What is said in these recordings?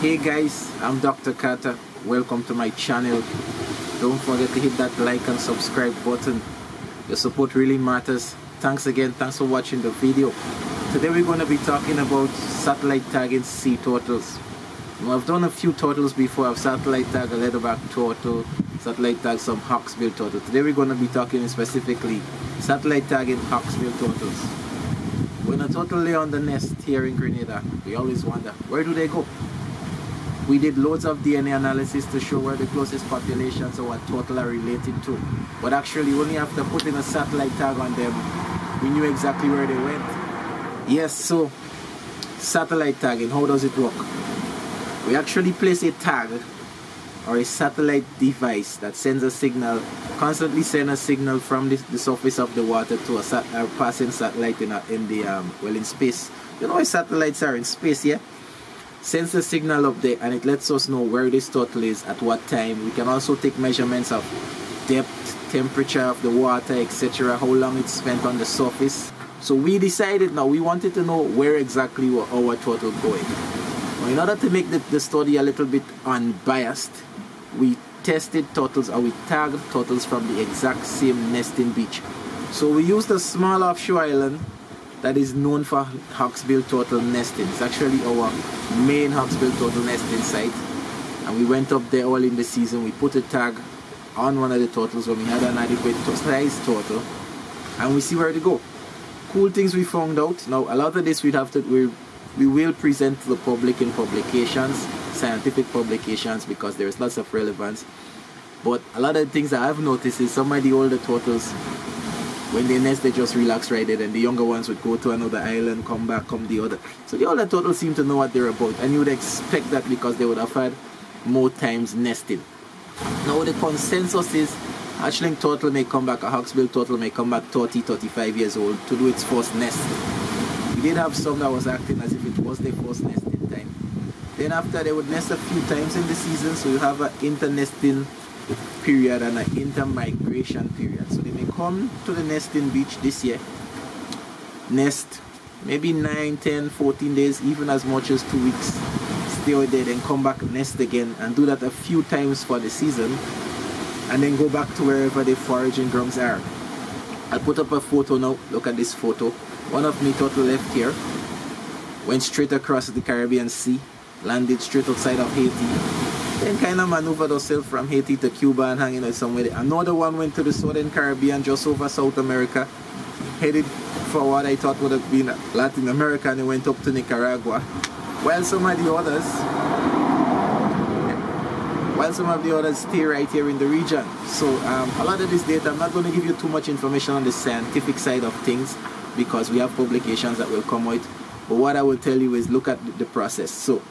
Hey guys, I'm Dr. Carter. Welcome to my channel. Don't forget to hit that like and subscribe button. Your support really matters. Thanks again. Thanks for watching the video. Today we're going to be talking about satellite tagging sea turtles. Now, I've done a few turtles before. I've satellite tagged a leatherback turtle, satellite tagged some hawksbill turtles. Today we're going to be talking specifically satellite tagging hawksbill turtles. When a turtle lay on the nest here in Grenada, we always wonder, where do they go? We did loads of DNA analysis to show where the closest populations or what turtle are related to. But actually, only after putting a satellite tag on them, we knew exactly where they went. Yes, so satellite tagging, how does it work? We actually place a tag or a satellite device that sends a signal, constantly send a signal from the surface of the water to a passing satellite in space. You know why satellites are in space, yeah? Sends the signal up there and it lets us know where this turtle is at what time. We can also take measurements of depth, temperature of the water, etc., how long it's spent on the surface. So we decided now we wanted to know where exactly were our turtle going. Now, in order to make the study a little bit unbiased, we tested turtles, or we tagged turtles from the exact same nesting beach. So we used a small offshore island that is known for hawksbill turtle nesting. It's actually our main hawksbill turtle nesting site, and we went up there all in the season. We put a tag on one of the turtles when we had an adequate size turtle, and we see where to go. Cool things we found out. Now a lot of this we will present to the public in publications, scientific publications, because there is lots of relevance. But a lot of the things that I've noticed is some of the older turtles, when they nest, they just relax right there, and the younger ones would go to another island, come back, come the other. So the older turtles seem to know what they're about, and you would expect that because they would have had more times nesting. Now the consensus is hatchling turtle may come back, a hawksbill turtle may come back 30, 35 years old to do its first nest. We did have some that was acting as if it was their first nesting time. Then after, they would nest a few times in the season, so you have an inter-nesting period and an inter-migration period. So they may come to the nesting beach this year, nest maybe 9, 10, 14 days, even as much as 2 weeks, stay out there, then come back, nest again, and do that a few times for the season, and then go back to wherever the foraging grounds are. I'll put up a photo now. Look at this photo. One of me turtle left here, went straight across the Caribbean Sea, landed straight outside of Haiti, then kind of maneuvered herself from Haiti to Cuba and hanging out somewhere there. Another one went to the Southern Caribbean, just over South America, headed for what I thought would have been Latin America, and they went up to Nicaragua. While some of the others stay right here in the region. So a lot of this data, I'm not going to give you too much information on the scientific side of things, because we have publications that will come out. But what I will tell you is look at the process. So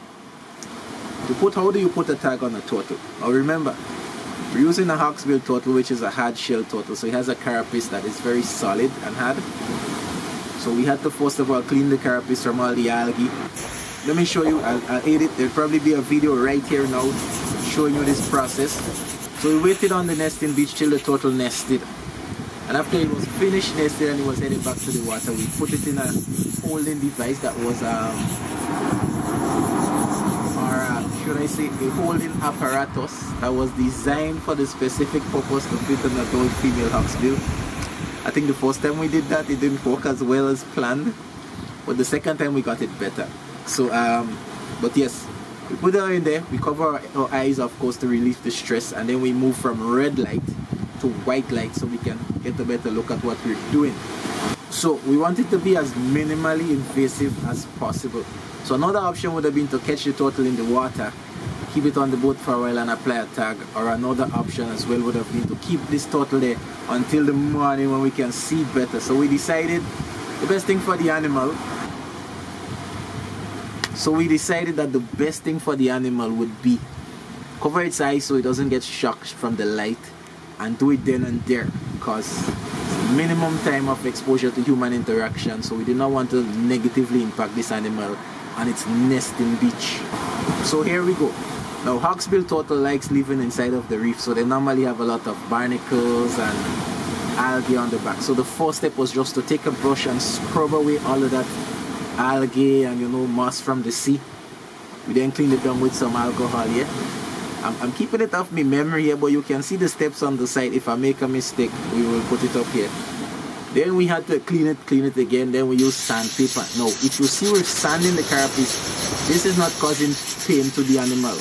how do you put a tag on a turtle? Now remember, we're using a hawksbill turtle, which is a hard shell turtle, so it has a carapace that is very solid and hard. So we had to first of all clean the carapace from all the algae. Let me show you. I'll edit. There'll probably be a video right here now showing you this process. So we waited on the nesting beach till the turtle nested, and after it was finished nested and it was headed back to the water, we put it in a holding device that was should I say a holding apparatus that was designed for the specific purpose to fit an adult female hawksbill. I think the first time we did that, it didn't work as well as planned, but the second time we got it better. So but yes, we put it in there, we cover our eyes of course to relieve the stress, and then we move from red light to white light so we can get a better look at what we're doing. So we want it to be as minimally invasive as possible. So another option would have been to catch the turtle in the water, keep it on the boat for a while and apply a tag, or another option as well would have been to keep this turtle there until the morning when we can see better. So we decided the best thing for the animal that the best thing for the animal would be cover its eyes so it doesn't get shocked from the light, and do it then and there, because minimum time of exposure to human interaction, so we did not want to negatively impact this animal on its nesting beach. So here we go. Now hawksbill turtle likes living inside of the reef, so they normally have a lot of barnacles and algae on the back. So the first step was just to take a brush and scrub away all of that algae and moss from the sea. We then clean it down with some alcohol, yeah. I'm keeping it off my memory here, but you can see the steps on the side. If I make a mistake, we will put it up here. Then we had to clean it again. Then we use sandpaper. Now, if you see we're sanding the carapace, this is not causing pain to the animal.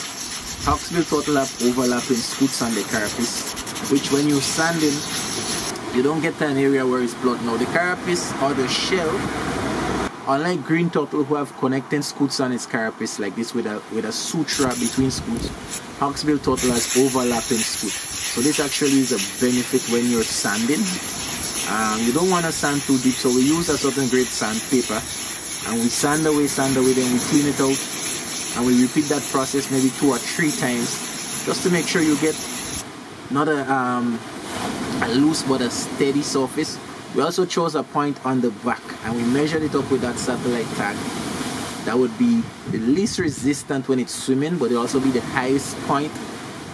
Hawksbill turtle have overlapping scutes on the carapace, which when you're sanding, you don't get to an area where it's blood. Now, the carapace or the shell, unlike green turtle who have connecting scutes on its carapace like this with a suture between scutes, Hawksbill turtle has overlapping scutes. So this actually is a benefit when you're sanding. You don't want to sand too deep, so we use a certain grade sandpaper and we sand away, then we clean it out, and we repeat that process maybe 2 or 3 times just to make sure you get not a loose but a steady surface. We also chose a point on the back and we measured it up with that satellite tag. That would be the least resistant when it's swimming, but it will also be the highest point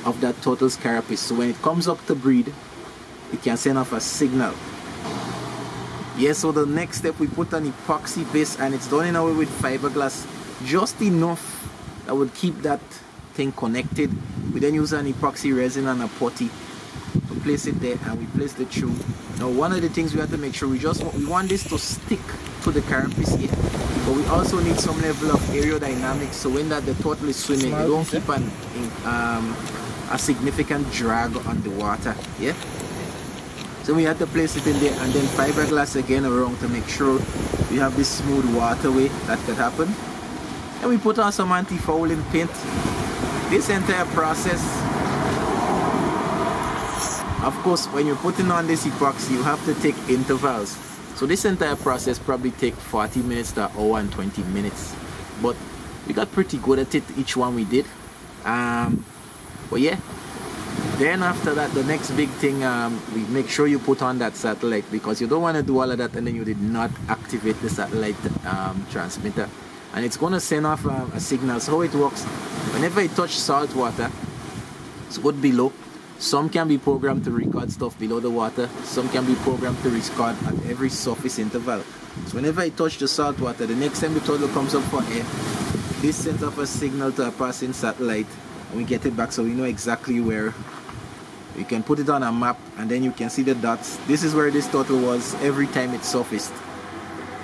of that turtle's carapace. So when it comes up to breed, it can send off a signal. Yeah, so the next step, we put an epoxy base and it's done in a way with fiberglass, just enough that would keep that thing connected. We then use an epoxy resin and a putty to place it there, and we place the tube. Now, one of the things we have to make sure, we want this to stick to the carapace here, but we also need some level of aerodynamics, so when the turtle is swimming, you don't keep a significant drag on the water. Yeah. So we had to place it in there, and then fiberglass again around to make sure we have this smooth waterway that could happen. And we put on some anti-fouling paint. This entire process, of course, when you're putting on this epoxy, you have to take intervals. So this entire process probably take 40 minutes to an hour and 20 minutes. But we got pretty good at it, each one we did. But yeah. Then after that, the next big thing, we make sure you put on that satellite, because you don't want to do all of that and then you did not activate the satellite transmitter. And it's going to send off a signal. So how it works, whenever it touches salt water, it's good below. Some can be programmed to record stuff below the water. Some can be programmed to record at every surface interval. So whenever it touches the salt water, the next time the turtle comes up for air, this sends off a signal to a passing satellite. And we get it back so we know exactly where. You can put it on a map and then you can see the dots. This is where this turtle was every time it surfaced.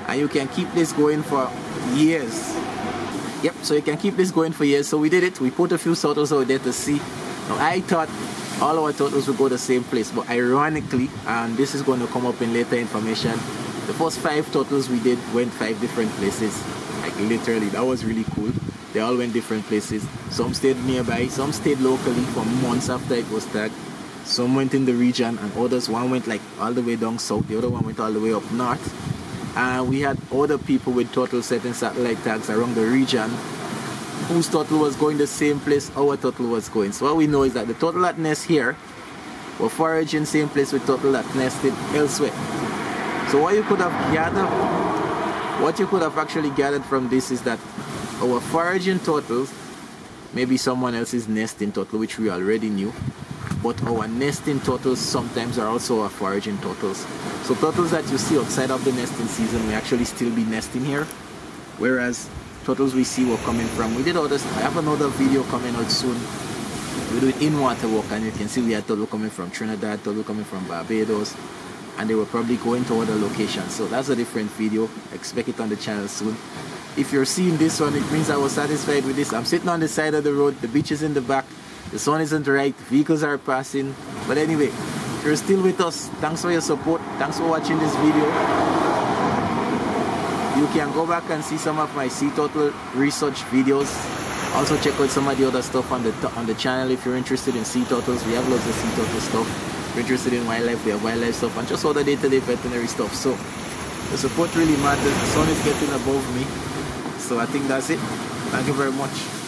And you can keep this going for years. Yep, so you can keep this going for years. So we did it. We put a few turtles out there to see. Now I thought all our turtles would go the same place, but ironically, and this is going to come up in later information, the first 5 turtles we did went 5 different places. Like literally, that was really cool. They all went different places. Some stayed nearby, some stayed locally for months after it was tagged. Some went in the region, and others, one went like all the way down south, the other one went all the way up north. And we had other people with turtle setting satellite tags around the region whose turtle was going the same place our turtle was going. So what we know is that the turtle that nest here were foraging same place with turtle that nested elsewhere. So what you could have actually gathered from this is that our foraging turtles, maybe someone else's nesting turtle, which we already knew, but our nesting turtles sometimes are also our foraging turtles. So turtles that you see outside of the nesting season may actually still be nesting here, whereas turtles we see were coming from, we did all this. I have another video coming out soon. We do it in water walk, and you can see we had turtle coming from Trinidad, turtle coming from Barbados, and they were probably going to other locations. So that's a different video. Expect it on the channel soon. If you're seeing this one, it means I was satisfied with this. I'm sitting on the side of the road, the beach is in the back, the sun isn't right, vehicles are passing. But anyway, if you're still with us, thanks for your support, thanks for watching this video. You can go back and see some of my sea turtle research videos. Also check out some of the other stuff on the channel if you're interested in sea turtles. We have lots of sea turtle stuff. If you're interested in wildlife, we have wildlife stuff, and just all the day-to-day veterinary stuff. So the support really matters. The sun is getting above me. So I think that's it. Thank you very much.